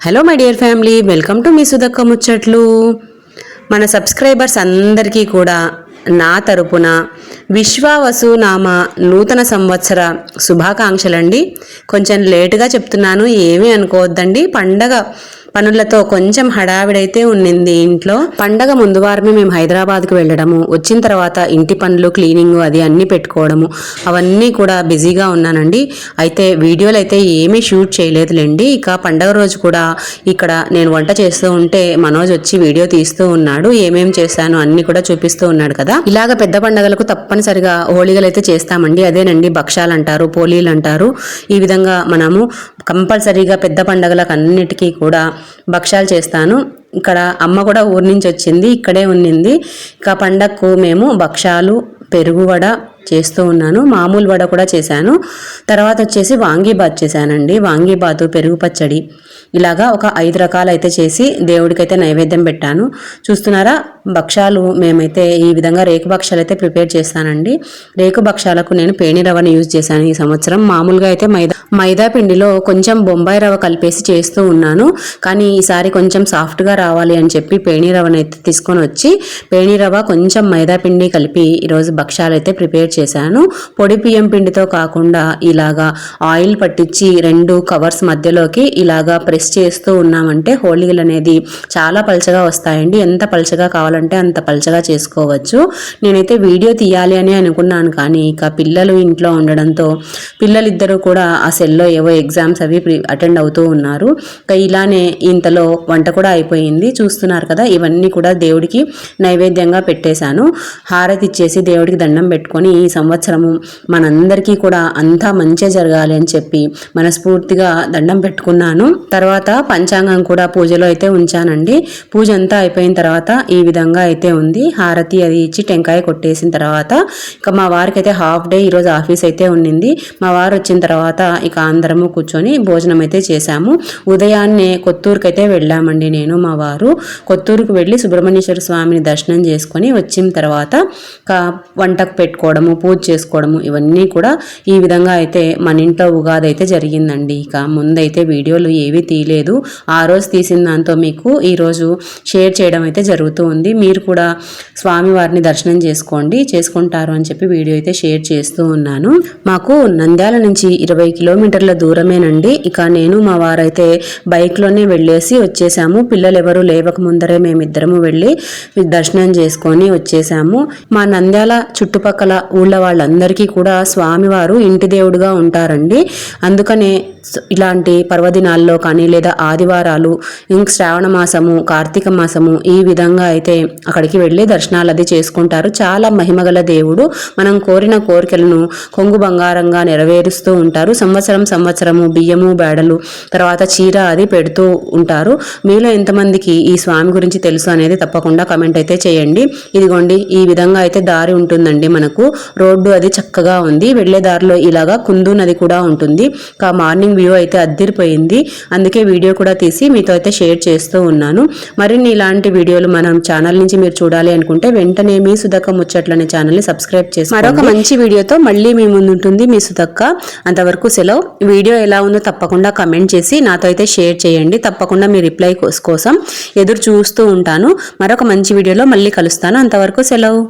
Hello my dear family, welcome to మీ సుధక్క ముచ్చట్లు. మన సబ్స్క్రైబర్స్ అందరికీ కూడా నా తరపున విశ్వావసునామ నూతన సంవత్సర శుభాకాంక్షలండి. కొంచెం లేటుగా చెప్తున్నాను, ఏమీ అనుకోవద్దండి. పండగ పనులతో కొంచెం హడావిడైతే ఉన్నింది ఇంట్లో. పండగ ముందు వారమే మేము హైదరాబాద్కి వెళ్ళడము, వచ్చిన తర్వాత ఇంటి పనులు క్లీనింగ్ అది అన్నీ పెట్టుకోవడము, అవన్నీ కూడా బిజీగా ఉన్నానండి. అయితే వీడియోలు అయితే ఏమీ షూట్ చేయలేదులేండి. ఇక పండగ రోజు కూడా ఇక్కడ నేను వంట చేస్తూ ఉంటే మనోజ్ వచ్చి వీడియో తీస్తూ ఉన్నాడు. ఏమేం చేశాను అన్ని కూడా చూపిస్తూ ఉన్నాడు కదా. ఇలాగ పెద్ద పండగలకు తప్పనిసరిగా హోళీలు అయితే చేస్తామండి. అదేనండి భక్షాలు అంటారు, పోలీలు అంటారు. ఈ విధంగా మనము కంపల్సరీగా పెద్ద పండగలకు అన్నిటికీ కూడా భక్షాలు చేస్తాను. ఇక్కడ అమ్మ కూడా ఊరి నుంచి వచ్చింది, ఇక్కడే ఉన్నింది. ఇక పండగకు మేము భక్షాలు, పెరుగు వడ చేస్తూ ఉన్నాను. మామూలు వడ కూడా చేశాను. తర్వాత వచ్చేసి వాంగీబాత్ చేశానండి. వాంగీబాతు, పెరుగు పచ్చడి, ఇలాగా ఒక 5 రకాలు అయితే చేసి దేవుడికైతే నైవేద్యం పెట్టాను. చూస్తున్నారా, భక్షాలు మేమైతే ఈ విధంగా రేకు భక్షాలు అయితే ప్రిపేర్ చేస్తానండి. రేకు భక్షాలకు నేను పేణి రవ్వని యూజ్ చేశాను ఈ సంవత్సరం. మామూలుగా అయితే మైదా పిండిలో కొంచెం బొంబాయి రవ్వ కలిపేసి చేస్తూ ఉన్నాను. కానీ ఈసారి కొంచెం సాఫ్ట్గా రావాలి అని చెప్పి పేణి రవ్వను అయితే తీసుకొని వచ్చి పేణి రవ్వ కొంచెం మైదా పిండి కలిపి ఈరోజు భక్షాలు అయితే ప్రిపేర్ చేశాను. పొడి బియ్యం పిండితో కాకుండా ఇలాగా ఆయిల్ పట్టించి 2 కవర్స్ మధ్యలోకి ఇలాగా ప్రెస్ చేస్తూ ఉన్నామంటే హోళీలు అనేది చాలా పల్చగా వస్తాయండి. ఎంత పల్చగా కావాలంటే అంత పల్చగా చేసుకోవచ్చు. నేనైతే వీడియో తీయాలి అని అనుకున్నాను, కానీ ఇక పిల్లలు ఇంట్లో ఉండడంతో పిల్లలిద్దరూ కూడా ఆ సెల్లో ఏవో ఎగ్జామ్స్ అవి అటెండ్ అవుతూ ఉన్నారు. ఇక ఇలానే ఇంతలో వంట కూడా అయిపోయింది. చూస్తున్నారు కదా, ఇవన్నీ కూడా దేవుడికి నైవేద్యంగా పెట్టేశాను. హారతి ఇచ్చేసి దేవుడికి దండం పెట్టుకొని ఈ సంవత్సరము మనందరికీ కూడా అంతా మంచిగా జరగాలి అని చెప్పి మనస్ఫూర్తిగా దండం పెట్టుకున్నాను. తర్వాత పంచాంగం కూడా పూజలో అయితే ఉంచానండి. పూజ అంతా అయిపోయిన తర్వాత ఈ విధంగా అయితే ఉంది. హారతి అది ఇచ్చి టెంకాయ కొట్టేసిన తర్వాత ఇక మా వారికి అయితే హాఫ్ డే ఈరోజు ఆఫీస్ అయితే ఉండింది. మా వారు వచ్చిన తర్వాత ఇక అందరము కూర్చొని భోజనం అయితే చేశాము. ఉదయాన్నే కొత్తూరుకి అయితే వెళ్ళామండి. నేను మా వారు కొత్తూరుకు వెళ్ళి సుబ్రహ్మణ్యేశ్వర స్వామిని దర్శనం చేసుకొని వచ్చిన తర్వాత వంటకు పెట్టుకోవడము, పూజ చేసుకోవడము, ఇవన్నీ కూడా ఈ విధంగా అయితే మన ఇంట్లో ఉగాది అయితే జరిగిందండి. ఇక ముందైతే వీడియోలు ఏవి తీయలేదు. ఆ రోజు తీసిన దాంతో మీకు ఈరోజు షేర్ చేయడం అయితే జరుగుతూ ఉంది. మీరు కూడా స్వామివారిని దర్శనం చేసుకుంటారు అని చెప్పి వీడియో అయితే షేర్ చేస్తూ ఉన్నాను. మాకు నంద్యాల నుంచి 20 కిలోమీటర్ల దూరమేనండి. ఇక నేను మా వారైతే బైక్లోనే వెళ్ళేసి వచ్చేసాము. పిల్లలు ఎవరు లేవక ముందరే మేమిద్దరము వెళ్ళి దర్శనం చేసుకొని వచ్చేసాము. మా నంద్యాల చుట్టుపక్కల ఊళ్ళ వాళ్ళందరికీ కూడా స్వామివారు ఇంటి దేవుడుగా ఉంటారండి. అందుకనే ఇలాంటి పర్వదినాల్లో కానీ లేదా ఆదివారాలు, ఇంక శ్రావణ మాసము, కార్తీక మాసము, ఈ విధంగా అయితే అక్కడికి వెళ్ళి దర్శనాలు అది చేసుకుంటారు. చాలా మహిమగల దేవుడు. మనం కోరిన కోరికలను కొంగు బంగారంగా నెరవేరుస్తూ ఉంటారు. సంవత్సరము బియ్యము, బేడలు, తర్వాత చీర అది పెడుతూ ఉంటారు. మీలో ఎంతమందికి ఈ స్వామి గురించి తెలుసు అనేది తప్పకుండా కమెంట్ అయితే చేయండి. ఇదిగోండి, ఈ విధంగా అయితే దారి ఉంటుందండి. మనకు రోడ్డు అది చక్కగా ఉంది. వెళ్లే దారిలో ఇలాగా కుందు నది కూడా ఉంటుంది. మార్నింగ్ వ్యూ అయితే అద్దిరిపోయింది. అందుకే వీడియో కూడా తీసి మీతో అయితే షేర్ చేస్తూ ఉన్నాను. మరిన్ని ఇలాంటి వీడియోలు మనం ఛానల్ నుంచి మీరు చూడాలి అనుకుంటే వెంటనే మీ సుధక్క ముచ్చట్లు అనే ఛానల్ని సబ్స్క్రైబ్ చేసి మరొక మంచి వీడియోతో మళ్ళీ మీ ముందు ఉంటుంది మీ సుధక్క. అంతవరకు సెలవు. వీడియో ఎలా ఉందో తప్పకుండా కమెంట్ చేసి నాతో అయితే షేర్ చేయండి. తప్పకుండా మీ రిప్లై కోసం ఎదురు చూస్తూ ఉంటాను. మరొక మంచి వీడియోలో మళ్ళీ కలుస్తాను. అంతవరకు సెలవు.